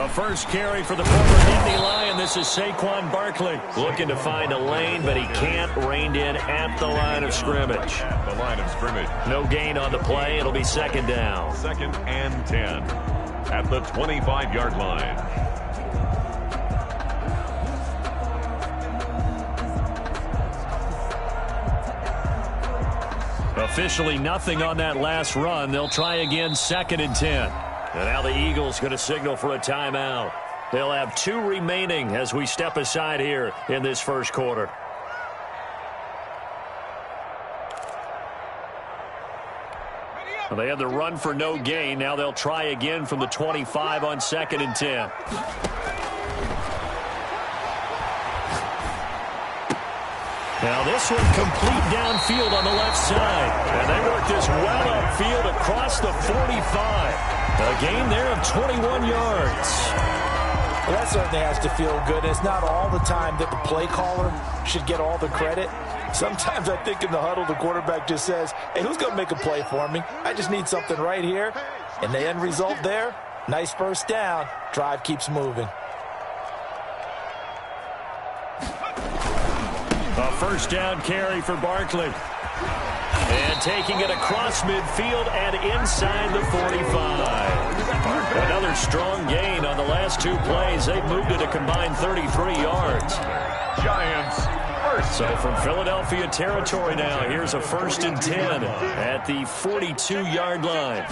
The first carry for the former Nittany Lion. This is Saquon Barkley. Looking to find a lane, but he can't. Reined in at the line of scrimmage. The line of scrimmage. No gain on the play. It'll be second down. 2nd and 10 at the 25-yard line. Officially nothing on that last run. They'll try again, 2nd and 10. And now the Eagles going to signal for a timeout. They'll have 2 remaining as we step aside here in this first quarter. Well, they had the run for no gain. Now they'll try again from the 25 on 2nd and 10. Now this one complete downfield on the left side. And they work this well upfield across the 45. A gain there of 21 yards. Well, that certainly has to feel good. It's not all the time that the play caller should get all the credit. Sometimes I think in the huddle the quarterback just says, hey, who's going to make a play for me? I just need something right here. And the end result there, nice first down. Drive keeps moving. A first down carry for Barkley. And taking it across midfield and inside the 45. Another strong gain on the last 2 plays. They've moved it a combined 33 yards. Giants first. So from Philadelphia territory now, here's a 1st and 10 at the 42-yard line.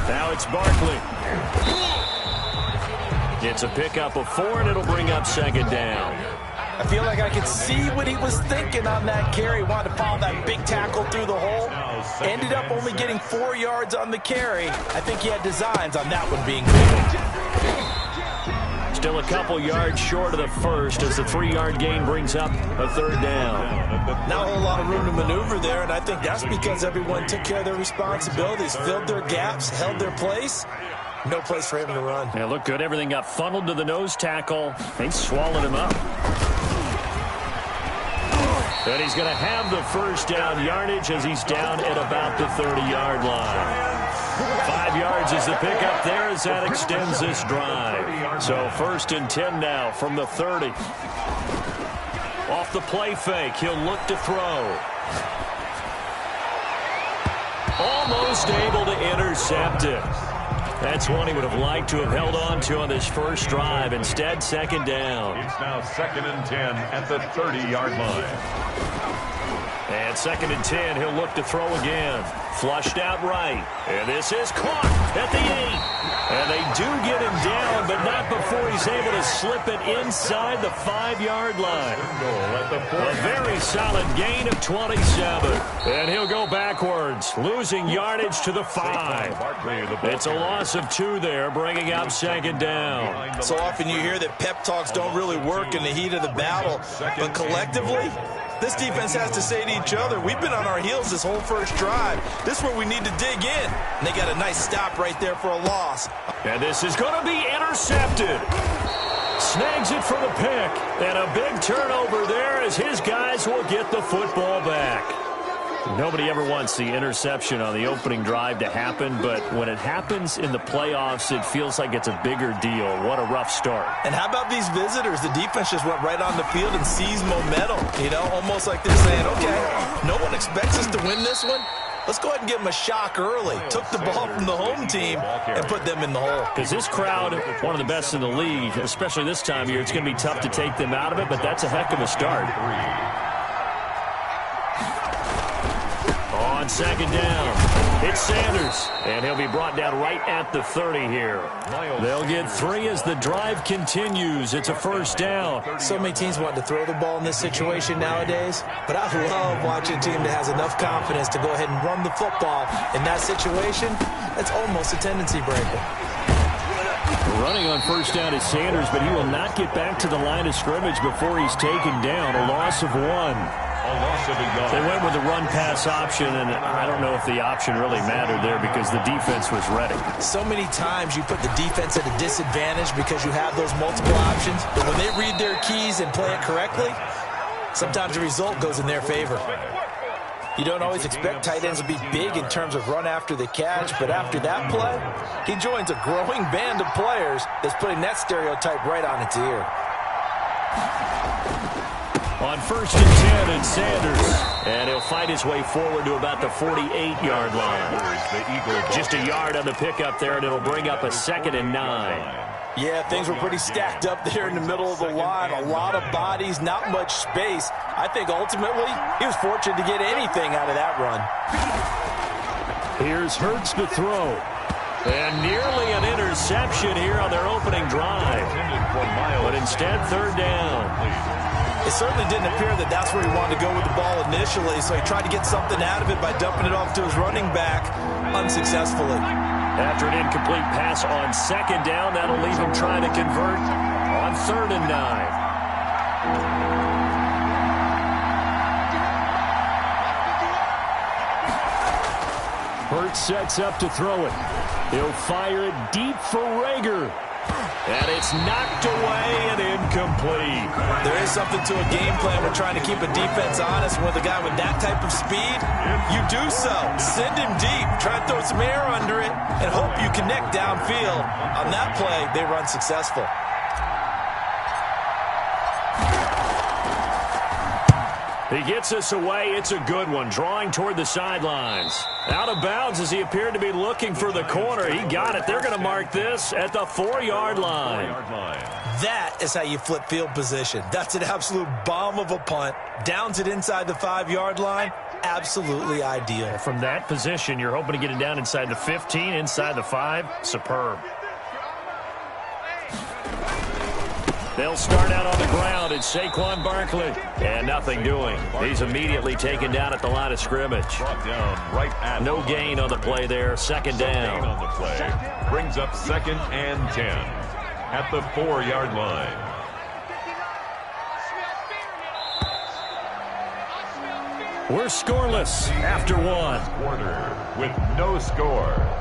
Now it's Barkley. It's a pickup of 4, and it'll bring up 2nd down. I feel like I could see what he was thinking on that carry. Wanted to follow that big tackle through the hole. Ended up only getting 4 yards on the carry. I think he had designs on that one being big. Still a couple yards short of the first as the 3-yard gain brings up a 3rd down. Not a whole lot of room to maneuver there, and I think that's because everyone took care of their responsibilities, filled their gaps, held their place. No place for him to run. Yeah, looked good. Everything got funneled to the nose tackle. They swallowed him up. And he's going to have the first down yardage as he's down at about the 30-yard line. 5 yards is the pickup there as that extends this drive. So 1st and 10 now from the 30. Off the play fake, he'll look to throw. Almost able to intercept it. That's one he would have liked to have held on to on this first drive. Instead, 2nd down. It's now 2nd and 10 at the 30-yard line. And 2nd and 10, he'll look to throw again. Flushed out right. And this is caught at the 8. And they do get him down, but not before he's able to slip it inside the 5-yard line. A very solid gain of 27. And he'll go backwards, losing yardage to the 5. It's a loss of 2 there, bringing up 2nd down. So often you hear that pep talks don't really work in the heat of the battle, but collectively, this defense has to say to each other, we've been on our heels this whole first drive. This is where we need to dig in. And they got a nice stop right there for a loss. And this is going to be intercepted. Snags it for the pick. And a big turnover there as his guys will get the football back. Nobody ever wants the interception on the opening drive to happen, but when it happens in the playoffs, it feels like it's a bigger deal. What a rough start. And how about these visitors? The defense just went right on the field and seized momentum. You know, almost like they're saying, okay, no one expects us to win this one. Let's go ahead and give them a shock early. Took the ball from the home team and put them in the hole. Because this crowd, one of the best in the league, especially this time of year, it's going to be tough to take them out of it, but that's a heck of a start. On 2nd down, it's Sanders, and he'll be brought down right at the 30 here. They'll get 3 as the drive continues. It's a 1st down. So many teams want to throw the ball in this situation nowadays, but I love watching a team that has enough confidence to go ahead and run the football. In that situation, that's almost a tendency breaker. Running on 1st down is Sanders, but he will not get back to the line of scrimmage before he's taken down. A loss of 1. They went with the run-pass option, and I don't know if the option really mattered there because the defense was ready. So many times you put the defense at a disadvantage because you have those multiple options, but when they read their keys and play it correctly, sometimes the result goes in their favor. You don't always expect tight ends to be big in terms of run after the catch, but after that play, he joins a growing band of players that's putting that stereotype right on its ear. On 1st and 10, it's Sanders. And he'll fight his way forward to about the 48-yard line. Just a yard on the pickup there, and it'll bring up a 2nd and 9. Yeah, things were pretty stacked up there in the middle of the line. A lot of bodies, not much space. I think ultimately he was fortunate to get anything out of that run. Here's Hurts to throw. And nearly an interception here on their opening drive. But instead, 3rd down. It certainly didn't appear that that's where he wanted to go with the ball initially, so he tried to get something out of it by dumping it off to his running back unsuccessfully. After an incomplete pass on 2nd down, that'll leave him trying to convert on 3rd and 9. Hurts sets up to throw it. He'll fire it deep for Rager. And it's knocked away and incomplete. There is something to a game plan when trying to keep a defense honest. With a guy with that type of speed, you do so. Send him deep. Try and throw some air under it and hope you connect downfield. On that play, they run successful. He gets us away. It's a good one. Drawing toward the sidelines. Out of bounds as he appeared to be looking for the corner. He got it. They're going to mark this at the 4-yard line. That is how you flip field position. That's an absolute bomb of a punt. Downs it inside the 5-yard line. Absolutely ideal. From that position, you're hoping to get it down inside the 15, inside the 5. Superb. They'll start out on the ground. It's Saquon Barkley. And nothing doing. He's immediately taken down at the line of scrimmage. No gain on the play there. 2nd down. On the play. Brings up 2nd and 10 at the 4-yard line. We're scoreless after 1. Quarter with no score.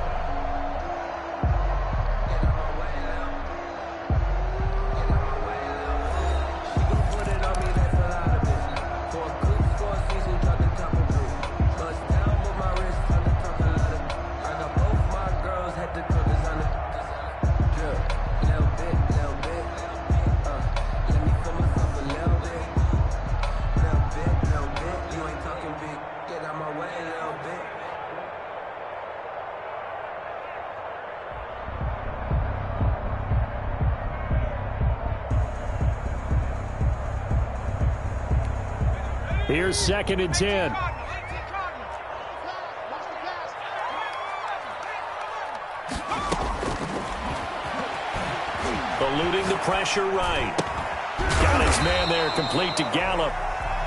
Here's 2nd and 10. Eluding the pressure right. Got his man there, complete to Gallup.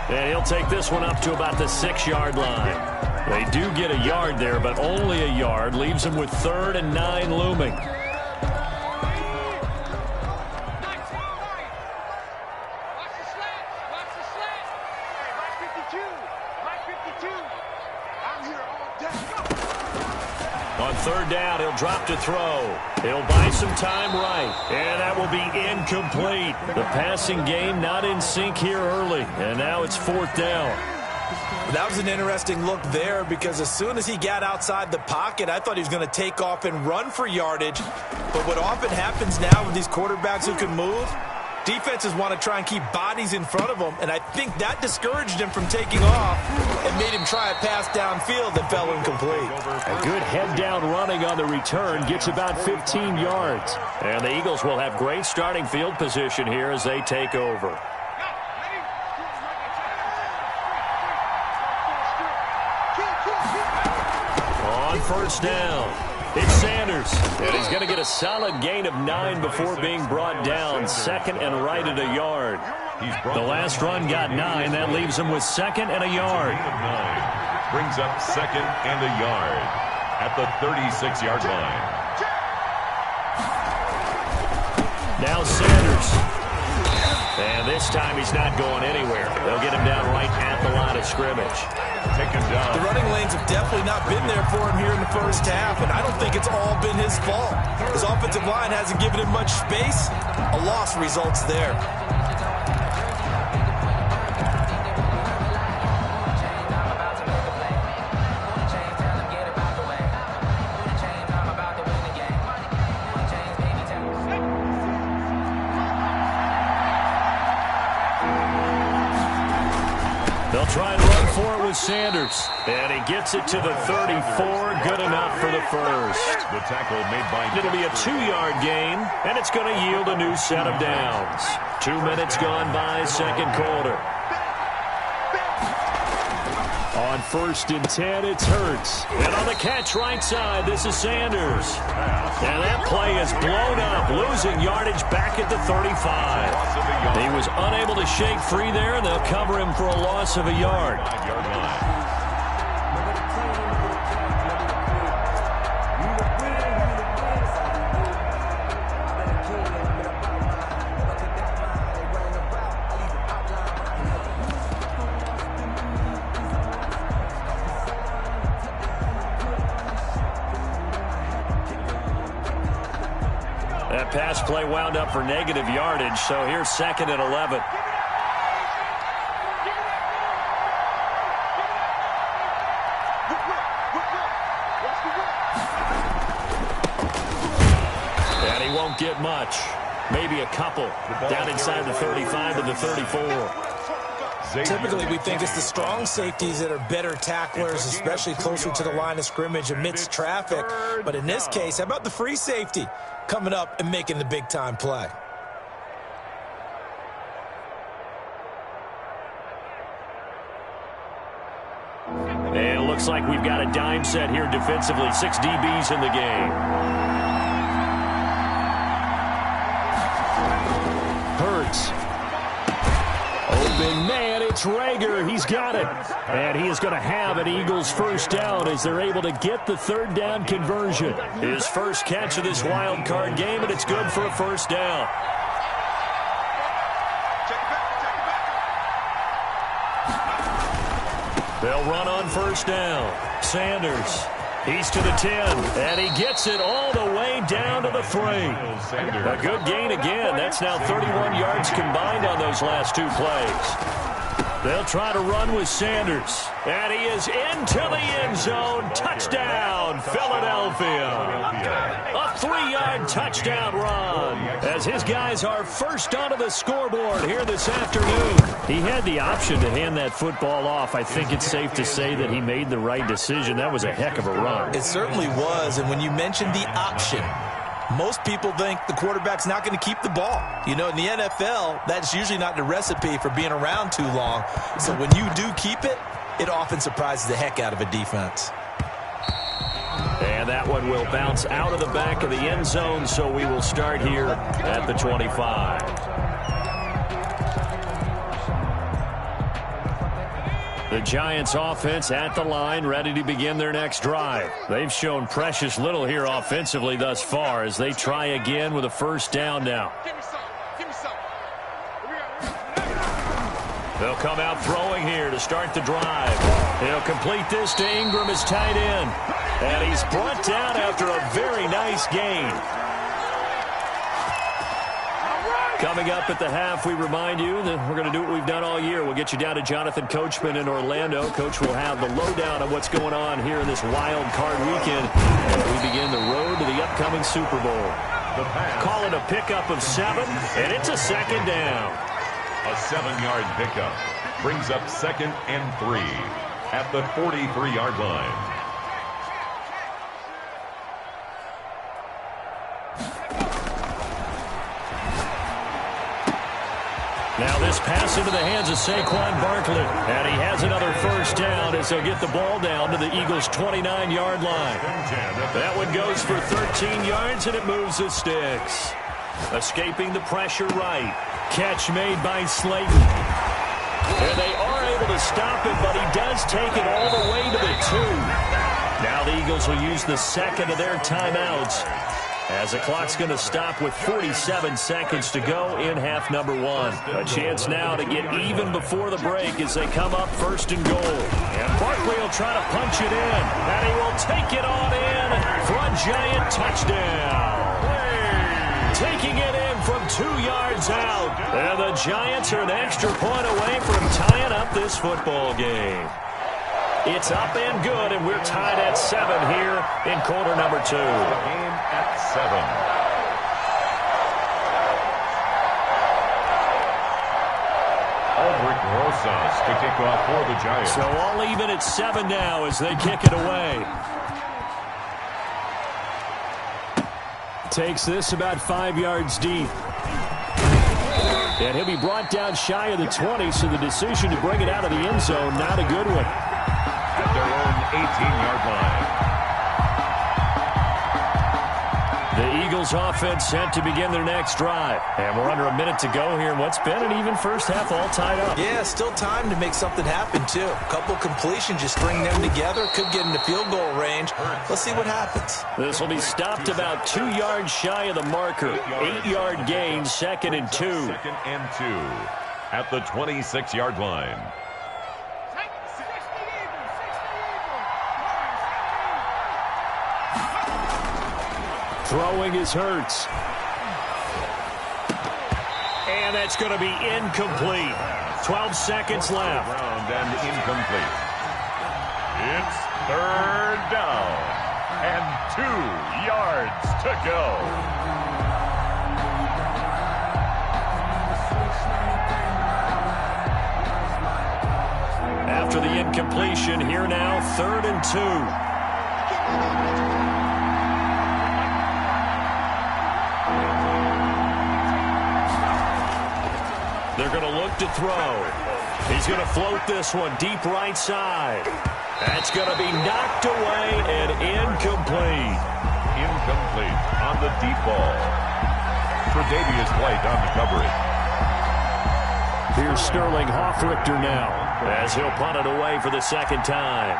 And he'll take this one up to about the 6-yard line. They do get a yard there, but only a yard. Leaves him with 3rd and 9 looming. On 3rd down, he'll drop to throw. He'll buy some time right. And that will be incomplete. The passing game not in sync here early. And now it's 4th down. That was an interesting look there because as soon as he got outside the pocket, I thought he was going to take off and run for yardage. But what often happens now with these quarterbacks who can move, defenses want to try and keep bodies in front of them, and I think that discouraged him from taking off and made him try a pass downfield that fell incomplete. A good head-down running on the return gets about 15 yards. And the Eagles will have great starting field position here as they take over. On 1st down, it's Sanders. And he's going to get a solid gain of 9 before being brought down. 2nd and right at a yard. The last run got 9. That leaves him with 2nd and a yard. Brings up 2nd and a yard at the 36-yard line. Now Sanders. And this time he's not going anywhere. They'll get him down right at the line of scrimmage. Taken down. The running lanes have definitely not been there for him here in the first half, and I don't think it's all been his fault. His offensive line hasn't given him much space. A loss results there. They'll try and run for it with Sanders. And he gets it to the 34. Good enough for the first. The tackle made by... It'll be a 2-yard gain, and it's going to yield a new set of downs. 2 minutes gone by, second quarter. On 1st and 10, it's Hurts. And on the catch right side, this is Sanders. And that play is blown up, losing yardage back at the 35. He was unable to shake free there, and they'll cover him for a loss of a yard. That pass play wound up for negative yardage, so here's 2nd and 11. And he won't get much. Maybe a couple. Down inside the 35 to the 34. Typically, we think it's the strong safeties that are better tacklers, especially closer to the line of scrimmage amidst traffic. But in this case, how about the free safety coming up and making the big-time play? And it looks like we've got a dime set here defensively. 6 DBs in the game. Hurts. Open man, it's Rager. He's got it. And he is going to have an Eagles first down as they're able to get the 3rd down conversion. His first catch of this wild card game, and it's good for a first down. They'll run on first down. Sanders. He's to the 10, and he gets it all the way down to the 3. A good gain again. That's now 31 yards combined on those last 2 plays. They'll try to run with Sanders, and he is into the end zone. Touchdown, Philadelphia. A 3-yard touchdown run as his guys are first onto the scoreboard here this afternoon. He had the option to hand that football off. I think it's safe to say that he made the right decision. That was a heck of a run. It certainly was, and when you mentioned the option, most people think the quarterback's not going to keep the ball. You know, in the NFL, that's usually not the recipe for being around too long. So when you do keep it, it often surprises the heck out of a defense. And that one will bounce out of the back of the end zone, so we will start here at the 25. The Giants offense at the line, ready to begin their next drive. They've shown precious little here offensively thus far as they try again with a first down now. They'll come out throwing here to start the drive. He'll complete this to Ingram as tight end. And he's brought down after a very nice gain. Coming up at the half, we remind you that we're going to do what we've done all year. We'll get you down to Jonathan Coachman in Orlando. Coach will have the lowdown on what's going on here in this wild card weekend as we begin the road to the upcoming Super Bowl. Call it a pickup of 7, and it's a 2nd down. A 7-yard pickup brings up 2nd and 3 at the 43-yard line. Now this pass into the hands of Saquon Barkley. And he has another first down as they'll get the ball down to the Eagles' 29-yard line. That one goes for 13 yards, and it moves the sticks. Escaping the pressure right. Catch made by Slayton. And they are able to stop it, but he does take it all the way to the 2. Now the Eagles will use the second of their timeouts as the clock's going to stop with 47 seconds to go in half number 1. A chance now to get even before the break as they come up 1st and goal. And Barkley will try to punch it in, and he will take it on in for a giant touchdown. Taking it in from 2 yards out. And the Giants are an extra point away from tying up this football game. It's up and good, and we're tied at 7 here in quarter number 2. Game at 7. Maverick Rosas to kick off for the Giants. So all even at 7 now as they kick it away. Takes this about 5 yards deep. And he'll be brought down shy of the 20, so the decision to bring it out of the end zone, not a good one. At their own 18-yard line. The Eagles offense set to begin their next drive. And we're under a minute to go here in what's been an even first half, all tied up. Yeah, still time to make something happen, too. A couple completions, just string them together. Could get into field goal range. Let's see what happens. This will be stopped about 2 yards shy of the marker. 8-yard gain, 2nd and 2. 2nd and 2 at the 26-yard line. Throwing is Hurts. And that's going to be incomplete. 12 seconds left. Round and incomplete. It's 3rd down and 2 yards to go. After the incompletion, here now, 3rd and 2. They're going to look to throw. He's going to float this one deep right side. That's going to be knocked away and incomplete. Incomplete on the deep ball. Tre'Davious White on the coverage. Here's Sterling Hoffrichter now as he'll punt it away for the 2nd time.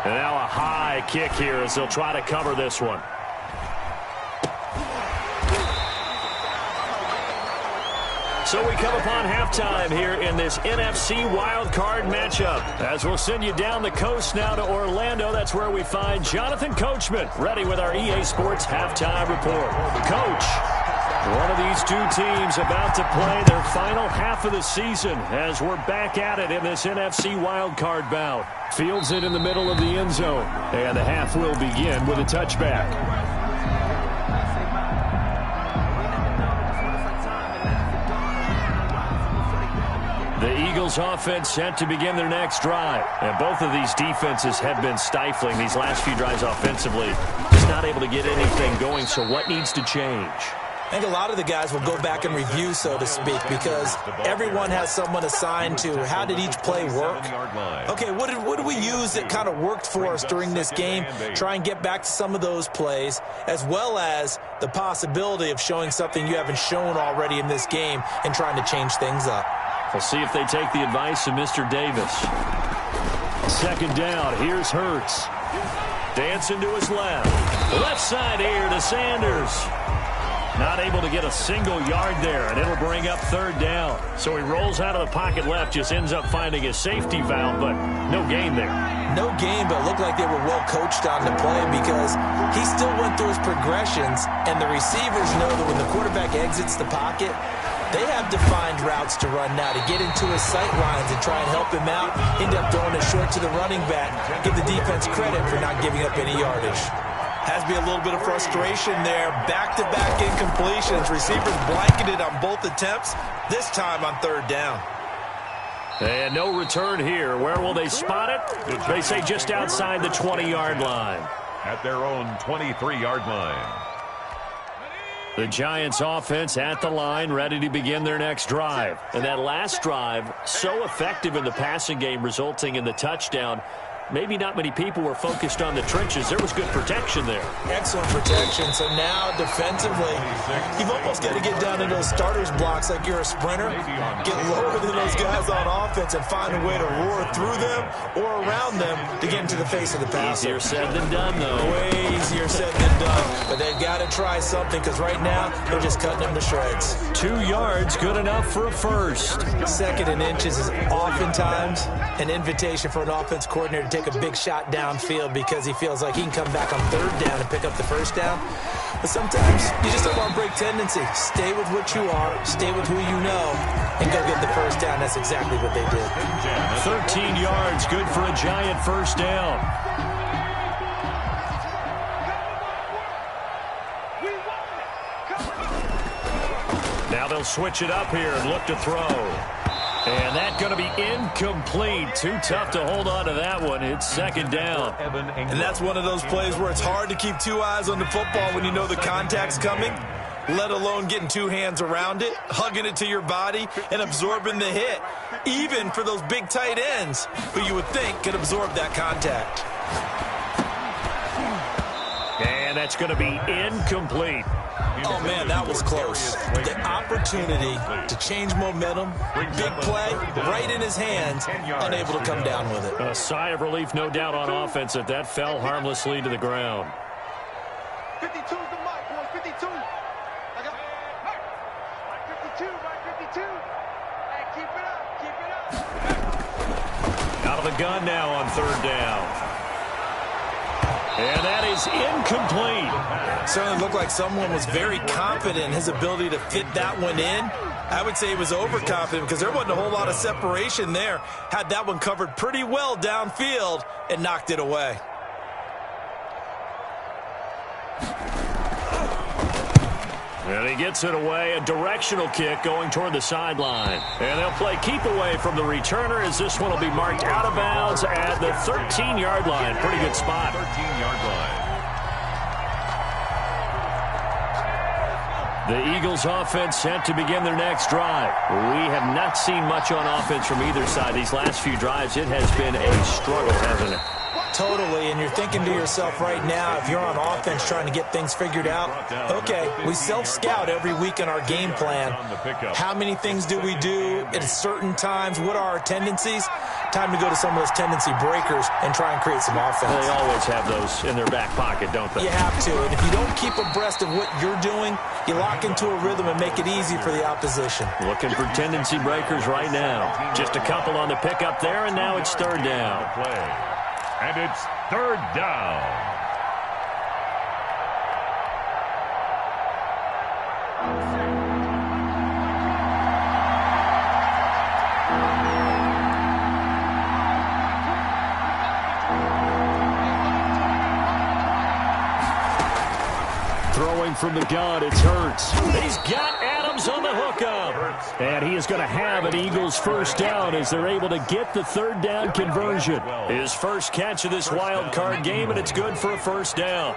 And now a high kick here as they'll try to cover this one. So we come upon halftime here in this NFC wildcard matchup. As we'll send you down the coast now to Orlando, that's where we find Jonathan Coachman ready with our EA Sports halftime report. Coach, one of these two teams about to play their final half of the season as we're back at it in this NFC wildcard bout. Fields it in the middle of the end zone, and the half will begin with a touchback. The Eagles offense set to begin their next drive. And both of these defenses have been stifling these last few drives offensively. Just not able to get anything going, so what needs to change? I think a lot of the guys will go back and review, so to speak, because everyone has someone assigned to how did each play work. Okay, what did we use that kind of worked for us during this game? Try and get back to some of those plays, as well as the possibility of showing something you haven't shown already in this game and trying to change things up. We'll see if they take the advice of Mr. Davis. 2nd down, here's Hurts. Dancing to his left. Left side here to Sanders. Not able to get a single yard there, and it'll bring up 3rd down. So he rolls out of the pocket left, just ends up finding a safety valve, but no gain there. No gain, but it looked like they were well coached on the play because he still went through his progressions, and the receivers know that when the quarterback exits the pocket, they have defined routes to run now to get into his sight lines and try and help him out. End up throwing it short to the running back. Give the defense credit for not giving up any yardage. Has to be a little bit of frustration there. Back-to-back incompletions. Receivers blanketed on both attempts, this time on 3rd down. And no return here. Where will they spot it? They say just outside the 20-yard line. At their own 23-yard line. The Giants offense at the line, ready to begin their next drive. And that last drive, so effective in the passing game, resulting in the touchdown. Maybe not many people were focused on the trenches. There was good protection there. Excellent protection. So now defensively, you've almost got to get down to those starters blocks like you're a sprinter. Get lower than those guys on offense and find a way to roar through them or around them to get into the face of the passer. Easier said than done, though. Way easier said than done. But they've got to try something because right now they're just cutting them to shreds. 2 yards, good enough for a first. 2nd and inches is oftentimes an invitation for an offense coordinator to take a big shot downfield because he feels like he can come back on 3rd down and pick up the first down. But sometimes you just don't want to break tendency. Stay with what you are, stay with who you know, and go get the first down. That's exactly what they did. 13 yards, good for a Giant first down. Now they'll They'll switch it up here and look to throw. And that's going to be incomplete. Too tough to hold on to that one. It's second down. And that's one of those plays where it's hard to keep two eyes on the football when you know the contact's coming, let alone getting two hands around it, hugging it to your body, and absorbing the hit, even for those big tight ends who you would think could absorb that contact. And that's going to be incomplete. Oh, man, that was close. The opportunity to change momentum, big play, right in his hands, unable to come down with it. A sigh of relief, no doubt, on offense that fell harmlessly to the ground. 52's the mark, boys, 52. I got mark 52, mark 52. Hey, keep it up. Out of the gun now on third down. And that is incomplete. Certainly looked like someone was very confident in his ability to fit that one in. I would say he was overconfident because there wasn't a whole lot of separation there. Had that one covered pretty well downfield and knocked it away. And he gets it away, a directional kick going toward the sideline. And they'll play keep away from the returner as this one will be marked out of bounds at the 13-yard line. Pretty good spot. 13-yard line. The Eagles offense set to begin their next drive. We have not seen much on offense from either side. These last few drives, it has been a struggle, hasn't it? Totally, and you're thinking to yourself right now, if you're on offense trying to get things figured out, okay, we self-scout every week in our game plan. How many things do we do at certain times? What are our tendencies? Time to go to some of those tendency breakers and try and create some offense. They always have those in their back pocket, don't they? You have to, and if you don't keep abreast of what you're doing, you lock into a rhythm and make it easy for the opposition. Looking for tendency breakers right now. Just a couple on the pickup there, and now it's third down. And it's third down. Throwing from the gun, it's Hurts. He's got Adams on the hookup. And he is going to have an Eagles first down as they're able to get the third down conversion. His first catch of this wild card game, and it's good for a first down.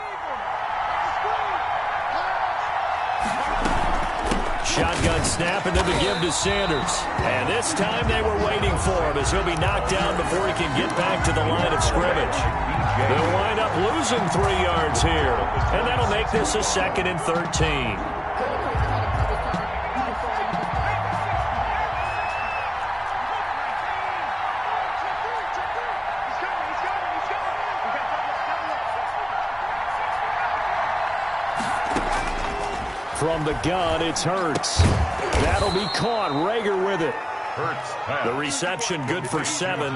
Shotgun snap, and then the give to Sanders. And this time they were waiting for him as he'll be knocked down before he can get back to the line of scrimmage. They'll wind up losing 3 yards here, and that'll make this a second and 13. From the gun, it's Hurts. That'll be caught. Rager with it. The reception good for 7.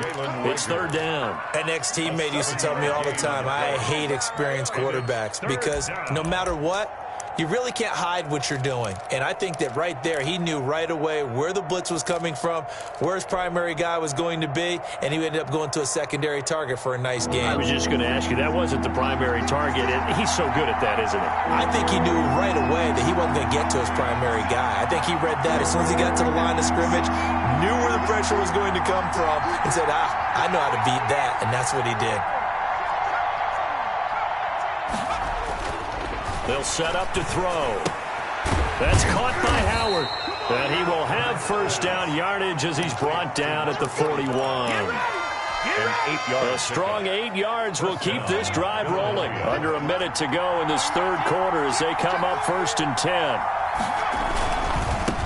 It's third down. An ex-teammate used to tell me all the time, I hate experienced quarterbacks because no matter what, you really can't hide what you're doing. And I think that right there, he knew right away where the blitz was coming from, where his primary guy was going to be, and he ended up going to a secondary target for a nice game. I was just going to ask you, that wasn't the primary target. He's so good at that, isn't he? I think he knew right away that he wasn't going to get to his primary guy. I think he read that as soon as he got to the line of scrimmage, knew where the pressure was going to come from, and said, I know how to beat that, and that's what he did. They'll set up to throw. That's caught by Howard. And he will have first down yardage as he's brought down at the 41. A strong 8 yards will keep this drive rolling. Under a minute to go in this third quarter as they come up first and 10.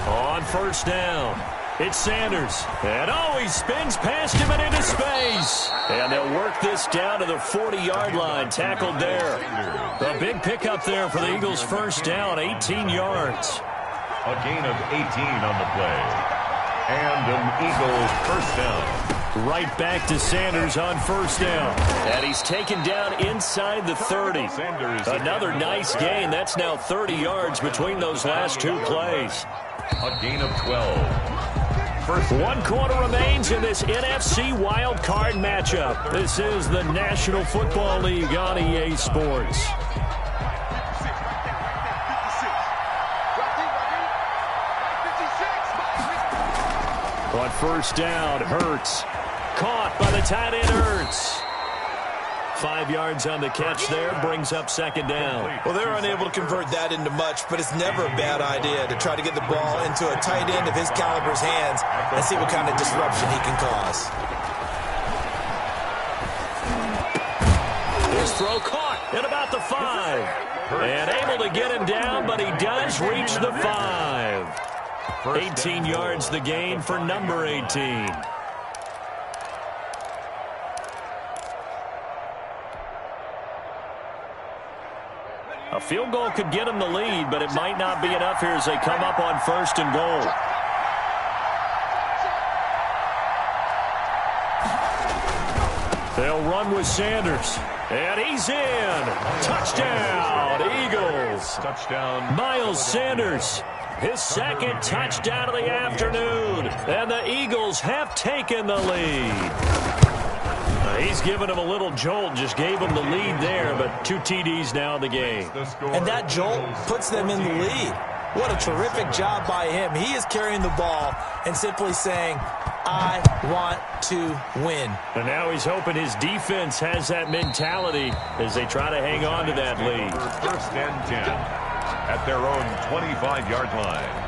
On first down, it's Sanders. And he spins past him and into space. And they'll work this down to the 40-yard line, tackled there. A big pickup there for the Eagles' first down, 18 yards. A gain of 18 on the play. And an Eagles first down. Right back to Sanders on first down. And he's taken down inside the 30. Another nice gain. That's now 30 yards between those last 2 plays. A gain of 12. One quarter remains in this NFC wild card matchup. This is the National Football League on EA Sports. On first down, Hurts. Caught by the tight end, Hurts. 5 yards on the catch there, brings up second down. Well, they're unable to convert that into much, but it's never a bad idea to try to get the ball into a tight end of his caliber's hands and see what kind of disruption he can cause. His throw caught at about the 5. And able to get him down, but he does reach the 5. 18 yards the gain for number 18. A field goal could get them the lead, but it might not be enough here as they come up on first and goal. They'll run with Sanders. And he's in. Touchdown, Eagles. Touchdown. Miles Sanders, his second touchdown of the afternoon. And the Eagles have taken the lead. He's given him a little jolt, just gave him the lead there, but 2 TDs now in the game. And that jolt puts them in the lead. What a terrific job by him. He is carrying the ball and simply saying, I want to win. And now he's hoping his defense has that mentality as they try to hang on to that lead. First and 10 at their own 25-yard line.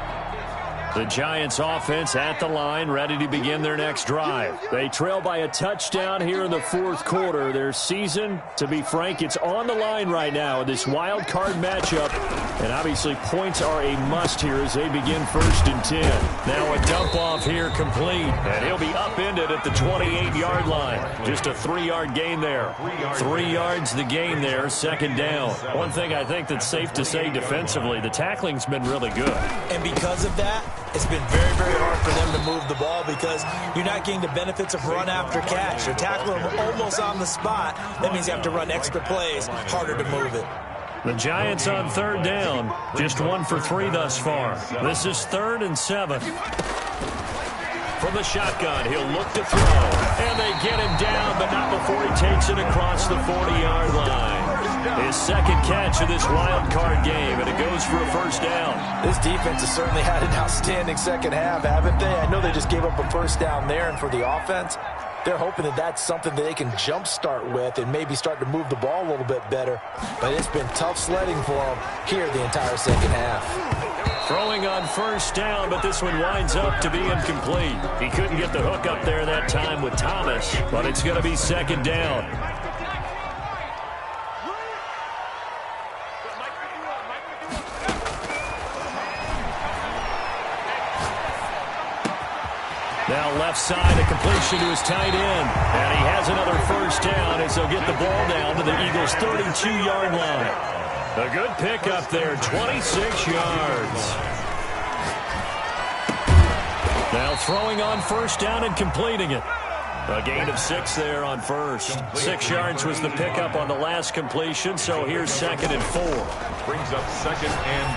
The Giants offense at the line, ready to begin their next drive. They trail by a touchdown here in the fourth quarter. Their season, to be frank, it's on the line right now in this wild card matchup. And obviously points are a must here as they begin first and 10. Now a dump off here complete. And he'll be upended at the 28-yard line. Just a 3-yard gain there. 3 yards the gain there, second down. One thing I think that's safe to say defensively, the tackling's been really good. And because of that, it's been very, very hard for them to move the ball because you're not getting the benefits of run after catch. You're tackling them almost on the spot. That means you have to run extra plays, harder to move it. The Giants on third down, just 1 for 3 thus far. This is 3rd and 7. From the shotgun, he'll look to throw. And they get him down, but not before he takes it across the 40-yard line. His second catch of this wild card game, and it goes for a first down. This defense has certainly had an outstanding second half, haven't they? I know they just gave up a first down there, and for the offense, they're hoping that that's something that they can jumpstart with and maybe start to move the ball a little bit better. But it's been tough sledding for them here the entire second half. Throwing on first down, but this one winds up to be incomplete. He couldn't get the hook up there that time with Thomas, but it's going to be second down. Now left side, a completion to his tight end. And he has another first down as they'll get the ball down to the Eagles' 32-yard line. A good pickup there, 26 yards. Now throwing on first down and completing it. A gain of 6 there on first. 6 yards was the pickup on the last completion, so here's 2nd and 4. Brings up 2nd and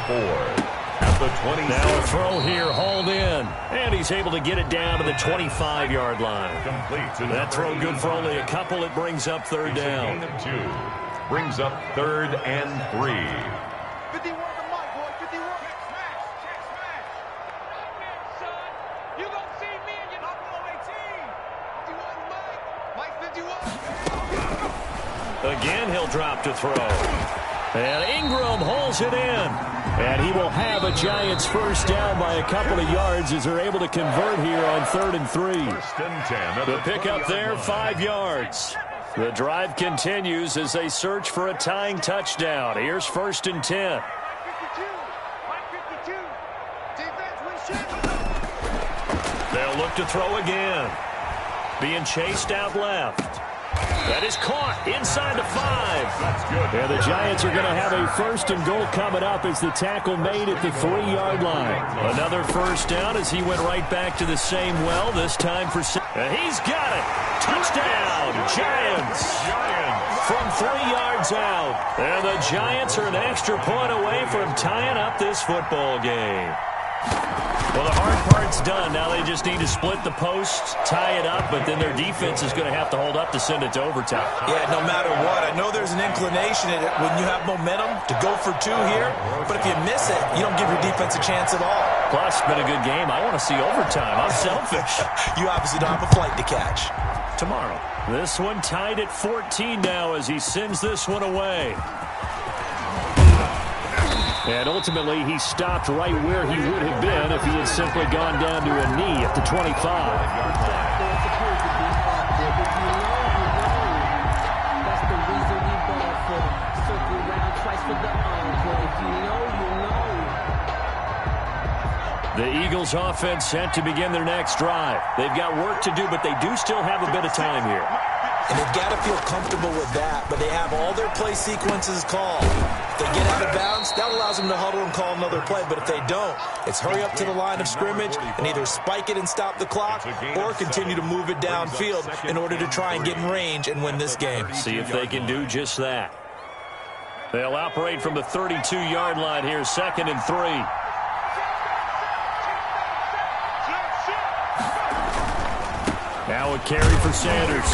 4. At the 20. Now a throw here, hauled in. And he's able to get it down to the 25-yard line. Complete. That throw good for only a couple. It brings up third down. Gain of 2. Brings up 3rd and 3. 51 to Mike, boy. 51. Check smash. Check smash. Son, you gonna see me and your Buffalo 18. 51 Mike. Mike 51. Again, he'll drop to throw. And Ingram hauls it in. And he will have a Giants first down by a couple of yards as they're able to convert here on 3rd and 3. First and 10. The pickup there, 5 yards. The drive continues as they search for a tying touchdown. Here's 1st and 10. Mike 52. Defense win shit. They'll look to throw again. Being chased out left. That is caught inside the 5. That's good. And the Giants are going to have a 1st and goal coming up as the tackle made at the 3-yard line. Another first down as he went right back to the same well, this time for... And he's got it. Touchdown, Giants. From 3 yards out. And the Giants are an extra point away from tying up this football game. Well, the hard part's done. Now they just need to split the posts, tie it up, but then their defense is going to have to hold up to send it to overtime. Yeah, no matter what. I know there's an inclination when you have momentum to go for 2 here, but if you miss it, you don't give your defense a chance at all. Plus, been a good game. I want to see overtime. I'm selfish. You obviously don't have a flight to catch. Tomorrow. This one tied at 14 now as he sends this one away. And ultimately, he stopped right where he would have been if he had simply gone down to a knee at the 25. The Eagles offense set to begin their next drive. They've got work to do, but they do still have a bit of time here. And they've got to feel comfortable with that, but they have all their play sequences called. If they get out of bounds, that allows them to huddle and call another play. But if they don't, it's hurry up to the line of scrimmage and either spike it and stop the clock or continue to move it downfield in order to try and get in range and win this game. See if they can do just that. They'll operate from the 32-yard line here, 2nd and 3. Now a carry for Sanders.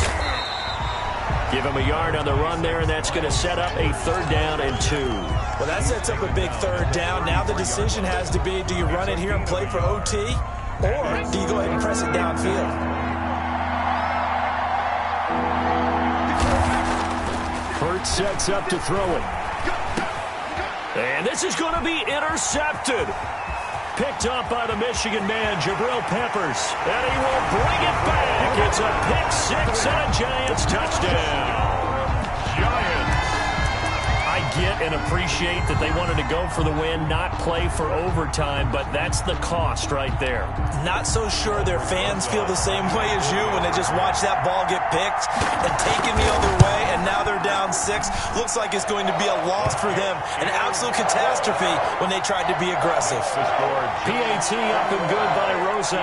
Give him a yard on the run there, and that's going to set up a 3rd down and 2. Well, that sets up a big 3rd down. Now the decision has to be, do you run it here and play for OT, or do you go ahead and press it downfield? Hurts sets up to throw it. And this is going to be intercepted. Picked up by the Michigan man, Jabril Peppers. And he will bring it back. It's a pick-6 and a Giants touchdown. Giants. I get and appreciate that they wanted to go for the win, not play for overtime, but that's the cost right there. Not so sure their fans feel the same way as you when they just watch that ball get picked and taken the other way, and now they're down 6. Looks like it's going to be a loss for them. An absolute catastrophe when they tried to be aggressive. PAT up and good by Rosa.